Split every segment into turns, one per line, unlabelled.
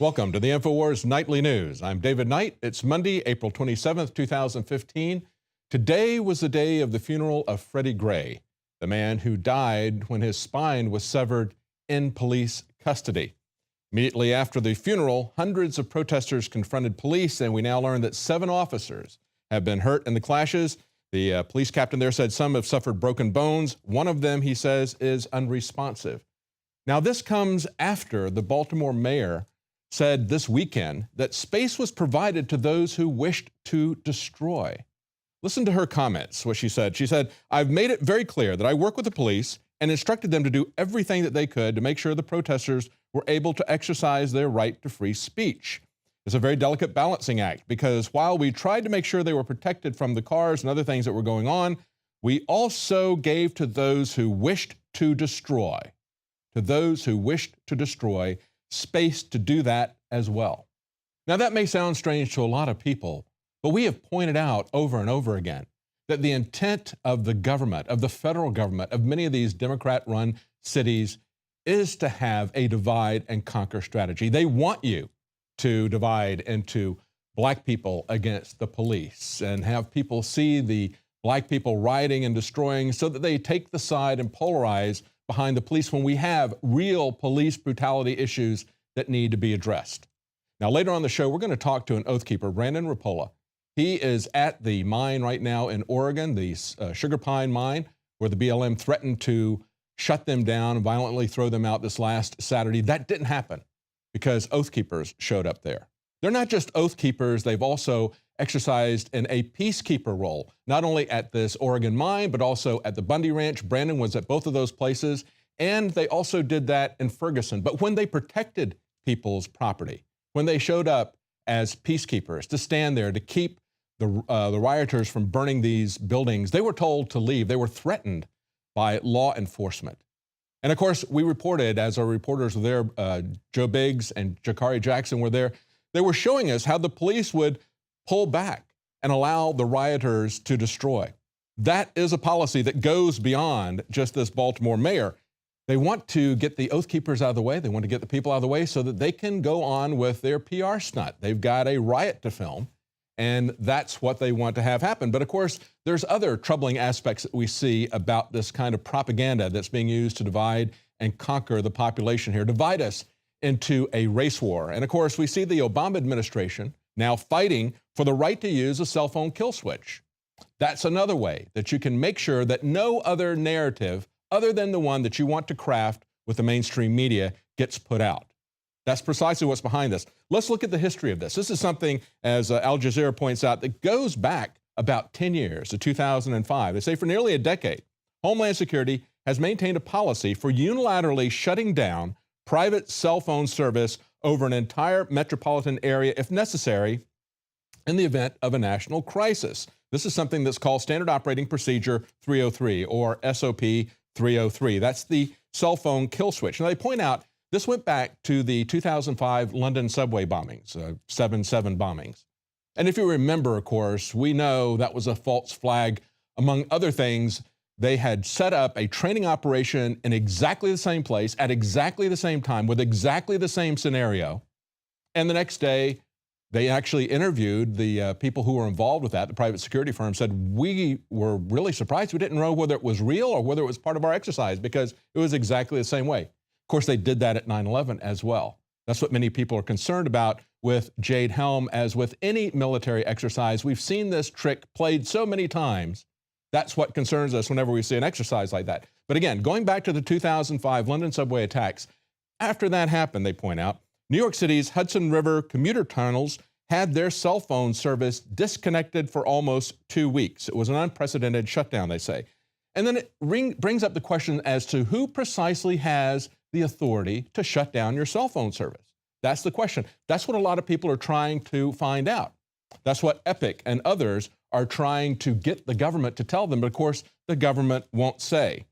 Welcome to the INFOWARS Nightly News. I'm David Knight. It's Monday, April 27th, 2015. Today was the day of the funeral of Freddie Gray, the man who died when his spine was severed in police custody. Immediately after the funeral, hundreds of protesters confronted police, and we now learn that 7 officers have been hurt in the clashes. The police captain there said some have suffered broken bones. One of them, he says, is unresponsive. Now, this comes after the Baltimore mayor said this weekend that space was provided to those who wished to destroy. Listen to her comments, what she said. She said, "I've made it very clear that I work with the police and instructed them to do everything that they could to make sure the protesters were able to exercise their right to free speech. It's a very delicate balancing act because while we tried to make sure they were protected from the cars and other things that were going on, we also gave to those who wished to destroy, space to do that as well." Now, that may sound strange to a lot of people, but we have pointed out over and over again that the intent of the government, of the federal government, of many of these Democrat-run cities is to have a divide and conquer strategy. They want you to divide into black people against the police and have people see the black people rioting and destroying so that they take the side and polarize behind the police when we have real police brutality issues that need to be addressed. Now, later on the show, we're going to talk to an oath keeper, Brandon Rapola. He is at the mine right now in Oregon, the sugar pine mine, where the BLM threatened to shut them down and violently throw them out this last Saturday. That didn't happen because oath keepers showed up there. They're not just oath keepers, they've also exercised in a peacekeeper role, not only at this Oregon mine, but also at the Bundy Ranch. Brandon was at both of those places, and they also did that in Ferguson. But when they protected people's property, when they showed up as peacekeepers to stand there to keep the rioters from burning these buildings, they were told to leave. They were threatened by law enforcement. And of course, we reported, as our reporters were there, Joe Biggs and Jakari Jackson were there, they were showing us how the police would pull back and allow the rioters to destroy. That is a policy that goes beyond just this Baltimore mayor. They want to get the oath keepers out of the way. They want to get the people out of the way so that they can go on with their PR stunt. They've got a riot to film, and that's what they want to have happen. But of course, there's other troubling aspects that we see about this kind of propaganda that's being used to divide and conquer the population here, divide us into a race war. And of course, we see the Obama administration now fighting for the right to use a cell phone kill switch. That's another way that you can make sure that no other narrative other than the one that you want to craft with the mainstream media gets put out. That's precisely what's behind this. Let's look at the history of this. This is something, as Al Jazeera points out, that goes back about 10 years to 2005. They say for nearly a decade, Homeland Security has maintained a policy for unilaterally shutting down private cell phone service over an entire metropolitan area if necessary in the event of a national crisis. This is something that's called Standard Operating Procedure 303 or SOP 303. That's the cell phone kill switch. Now, they point out this went back to the 2005 London subway bombings, 7/7 bombings. And if you remember, of course, we know that was a false flag. Among other things, they had set up a training operation in exactly the same place, at exactly the same time, with exactly the same scenario. And the next day, they actually interviewed the people who were involved with that. The private security firm said, we were really surprised. We didn't know whether it was real or whether it was part of our exercise because it was exactly the same way. Of course, they did that at 9/11 as well. That's what many people are concerned about with Jade Helm. As with any military exercise, we've seen this trick played so many times. That's what concerns us whenever we see an exercise like that. But again, going back to the 2005 London subway attacks, after that happened, they point out, New York City's Hudson River commuter tunnels had their cell phone service disconnected for almost 2 weeks. It was an unprecedented shutdown, they say. And then it brings up the question as to who precisely has the authority to shut down your cell phone service. That's the question. That's what a lot of people are trying to find out. That's what Epic and others are trying to get the government to tell them, but of course, the government won't say.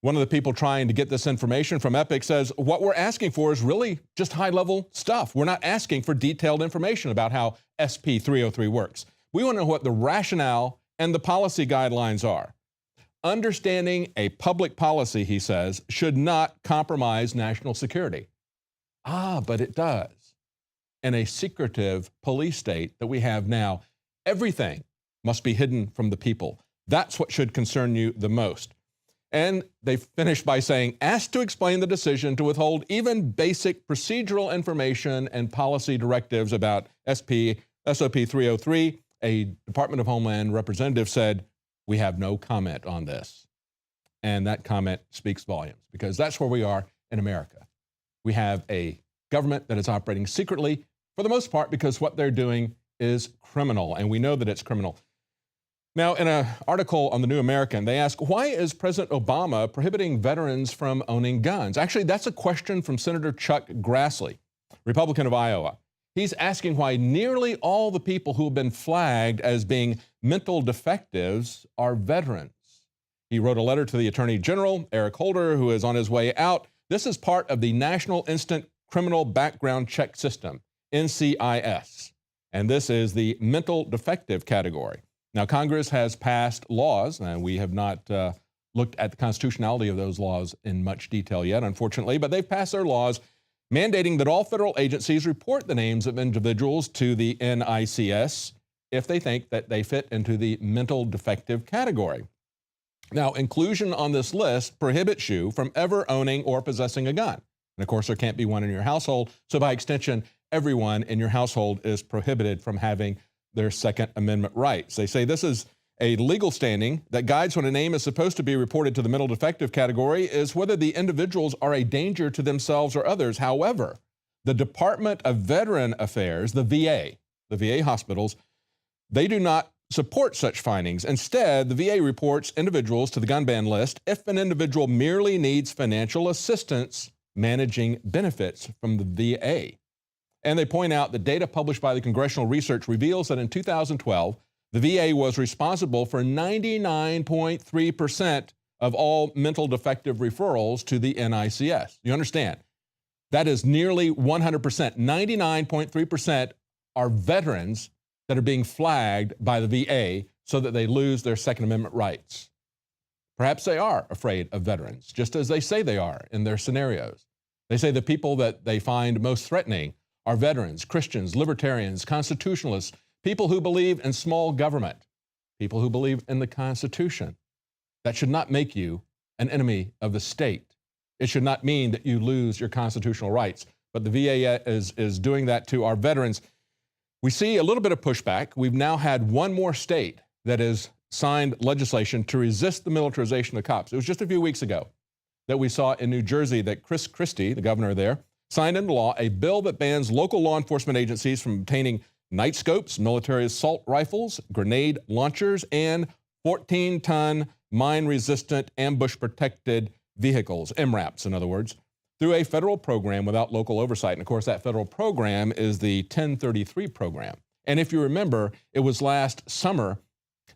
One of the people trying to get this information from Epic says, what we're asking for is really just high-level stuff. We're not asking for detailed information about how SP 303 works. We want to know what the rationale and the policy guidelines are. Understanding a public policy, he says, should not compromise national security. But it does. in a secretive police state that we have now, everything must be hidden from the people. That's what should concern you the most. And they finish by saying, asked to explain the decision to withhold even basic procedural information and policy directives about SOP 303, a Department of Homeland representative said, we have no comment on this. And that comment speaks volumes, because that's where we are in America. We have a government that is operating secretly, for the most part, because what they're doing is criminal, and we know that it's criminal. Now, in an article on the New American, they ask, why is President Obama prohibiting veterans from owning guns? Actually, that's a question from Senator Chuck Grassley, Republican of Iowa. He's asking why nearly all the people who have been flagged as being mental defectives are veterans. He wrote a letter to the Attorney General, Eric Holder, who is on his way out. This is part of the National Instant Criminal Background Check System, NCIS, and this is the mental defective category. Now, Congress has passed laws, and we have not looked at the constitutionality of those laws in much detail yet, unfortunately, but they've passed their laws mandating that all federal agencies report the names of individuals to the NICS if they think that they fit into the mental defective category. Now, inclusion on this list prohibits you from ever owning or possessing a gun. And of course, there can't be one in your household, so by extension, everyone in your household is prohibited from having their Second Amendment rights. They say this is a legal standing that guides when a name is supposed to be reported to the mental defective category is whether the individuals are a danger to themselves or others. However, the Department of Veteran Affairs, the VA hospitals, they do not support such findings. Instead, the VA reports individuals to the gun ban list if an individual merely needs financial assistance managing benefits from the VA. And they point out that data published by the Congressional Research reveals that in 2012, the VA was responsible for 99.3% of all mental defective referrals to the NICS. You understand? That is nearly 100%. 99.3% are veterans that are being flagged by the VA so that they lose their Second Amendment rights. Perhaps they are afraid of veterans, just as they say they are in their scenarios. They say the people that they find most threatening are veterans, Christians, libertarians, constitutionalists, people who believe in small government, people who believe in the Constitution. That should not make you an enemy of the state. It should not mean that you lose your constitutional rights. But the VA is doing that to our veterans. We see a little bit of pushback. We've now had one more state that has signed legislation to resist the militarization of cops. It was just a few weeks ago that we saw in New Jersey that Chris Christie, the governor there, signed into law a bill that bans local law enforcement agencies from obtaining night scopes, military assault rifles, grenade launchers, and 14-ton mine-resistant ambush-protected vehicles, MRAPs in other words, through a federal program without local oversight. And of course, that federal program is the 1033 program. And if you remember, it was last summer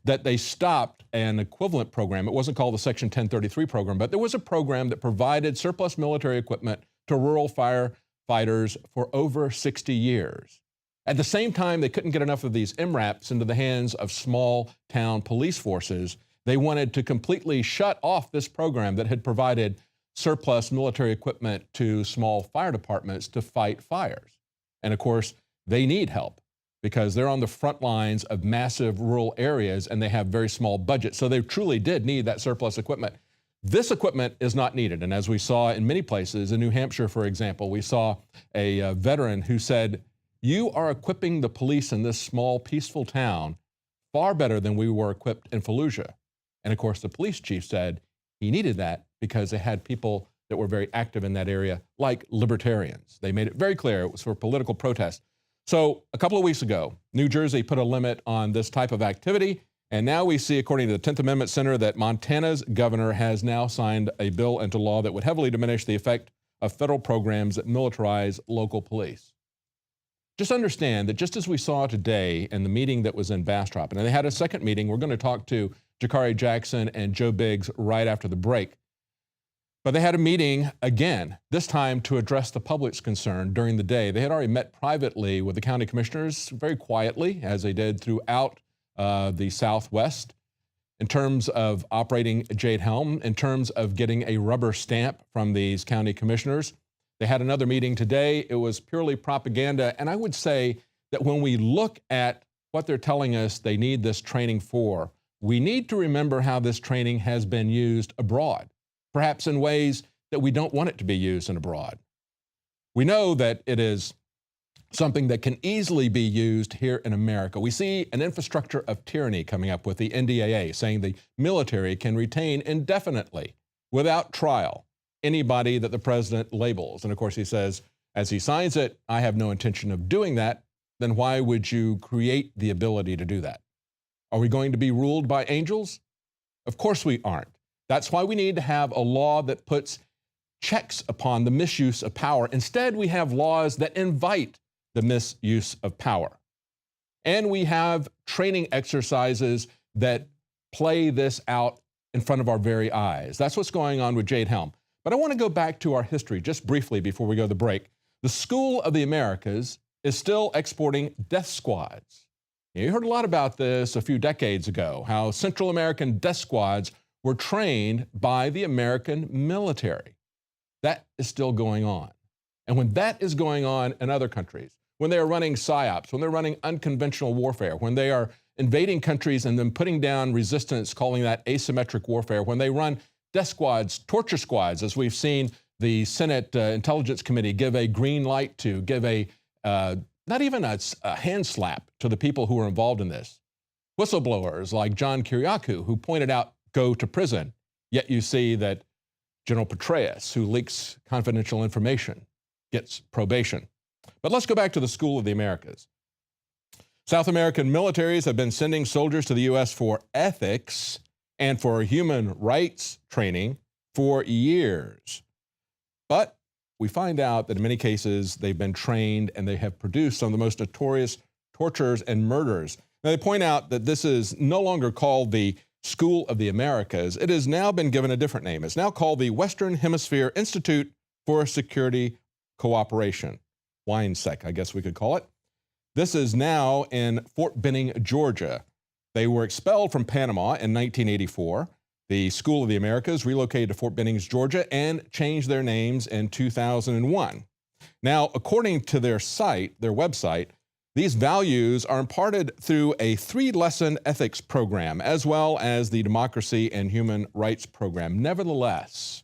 that they stopped an equivalent program. It wasn't called the Section 1033 program, but there was a program that provided surplus military equipment to rural firefighters for over 60 years. At the same time, they couldn't get enough of these MRAPs into the hands of small town police forces. They wanted to completely shut off this program that had provided surplus military equipment to small fire departments to fight fires. And of course, they need help because they're on the front lines of massive rural areas and they have very small budgets. So they truly did need that surplus equipment. This equipment is not needed. And as we saw in many places, in New Hampshire, for example, we saw a veteran who said, you are equipping the police in this small, peaceful town far better than we were equipped in Fallujah. And of course, the police chief said he needed that because they had people that were very active in that area, like libertarians. They made it very clear it was for political protest. So a couple of weeks ago, New Jersey put a limit on this type of activity. And now we see, according to the 10th Amendment Center, that Montana's governor has now signed a bill into law that would heavily diminish the effect of federal programs that militarize local police. Just understand that just as we saw today in the meeting that was in Bastrop, and they had a second meeting, we're going to talk to Jakari Jackson and Joe Biggs right after the break. But they had a meeting again, this time to address the public's concern during the day. They had already met privately with the county commissioners very quietly, as they did throughout the Southwest, in terms of operating Jade Helm, in terms of getting a rubber stamp from these county commissioners. They had another meeting today. It was purely propaganda. And I would say that when we look at what they're telling us they need this training for, we need to remember how this training has been used abroad, perhaps in ways that we don't want it to be used in abroad. We know that it is something that can easily be used here in America. We see an infrastructure of tyranny coming up with the NDAA, saying the military can retain indefinitely, without trial, anybody that the president labels. And of course, he says, as he signs it, I have no intention of doing that. Then why would you create the ability to do that? Are we going to be ruled by angels? Of course we aren't. That's why we need to have a law that puts checks upon the misuse of power. Instead, we have laws that invite the misuse of power. And we have training exercises that play this out in front of our very eyes. That's what's going on with Jade Helm. But I want to go back to our history just briefly before we go to the break. The School of the Americas is still exporting death squads. You heard a lot about this a few decades ago, how Central American death squads were trained by the American military. That is still going on. And when that is going on in other countries, when they are running psyops, when they're running unconventional warfare, when they are invading countries and then putting down resistance, calling that asymmetric warfare, when they run death squads, torture squads, as we've seen the Senate Intelligence Committee give a green light to, give a, not even a hand slap to the people who are involved in this. Whistleblowers like John Kiriakou, who pointed out, go to prison. Yet you see that General Petraeus, who leaks confidential information, gets probation. But let's go back to the School of the Americas. South American militaries have been sending soldiers to the U.S. for ethics and for human rights training for years. But we find out that in many cases they've been trained and they have produced some of the most notorious tortures and murders. Now, they point out that this is no longer called the School of the Americas. It has now been given a different name. It's now called the Western Hemisphere Institute for Security Cooperation. WINSEC, I guess we could call it. This is now in Fort Benning, Georgia. They were expelled from Panama in 1984. The School of the Americas relocated to Fort Benning, Georgia, and changed their names in 2001. Now, according to their site, their website, these values are imparted through a 3-lesson ethics program, as well as the democracy and human rights program. Nevertheless,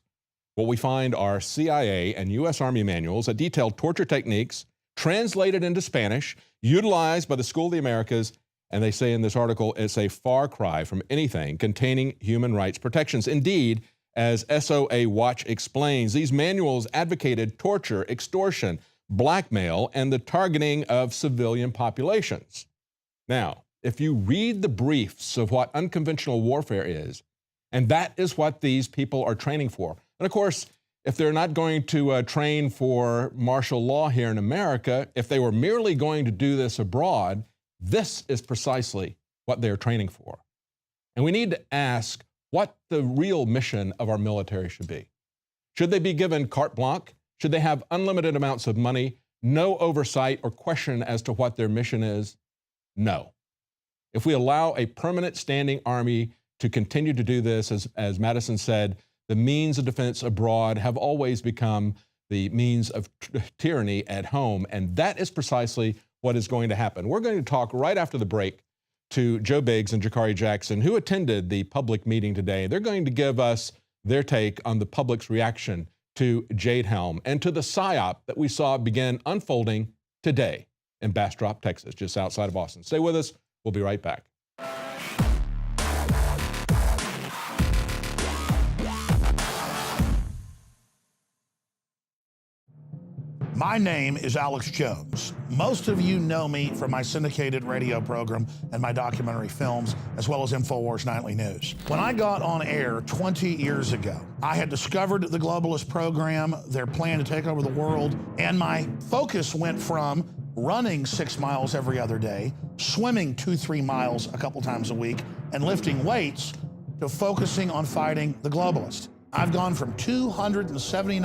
what we find are CIA and U.S. Army manuals that detail torture techniques translated into Spanish, utilized by the School of the Americas, and they say in this article, it's a far cry from anything containing human rights protections. Indeed, as SOA Watch explains, these manuals advocated torture, extortion, blackmail, and the targeting of civilian populations. Now, if you read the briefs of what unconventional warfare is, and that is what these people are training for. And of course, if they're not going to train for martial law here in America, if they were merely going to do this abroad, this is precisely what they're training for. And we need to ask what the real mission of our military should be. Should they be given carte blanche? Should they have unlimited amounts of money, no oversight or question as to what their mission is? No. If we allow a permanent standing army to continue to do this, as Madison said, the means of defense abroad have always become the means of tyranny at home, and that is precisely what is going to happen. We're going to talk right after the break to Joe Biggs and Jakari Jackson, who attended the public meeting today. They're going to give us their take on the public's reaction to Jade Helm and to the PSYOP that we saw begin unfolding today in Bastrop, Texas, just outside of Austin. Stay with us. We'll be right back.
My name is Alex Jones. Most of you know me from my syndicated radio program and my documentary films, as well as INFOWARS Nightly News. When I got on air 20 years ago, I had discovered the globalist program, their plan to take over the world, and my focus went from running 6 miles every other day, swimming 2-3 miles a couple times a week, and lifting weights, to focusing on fighting the globalist. I've gone from 279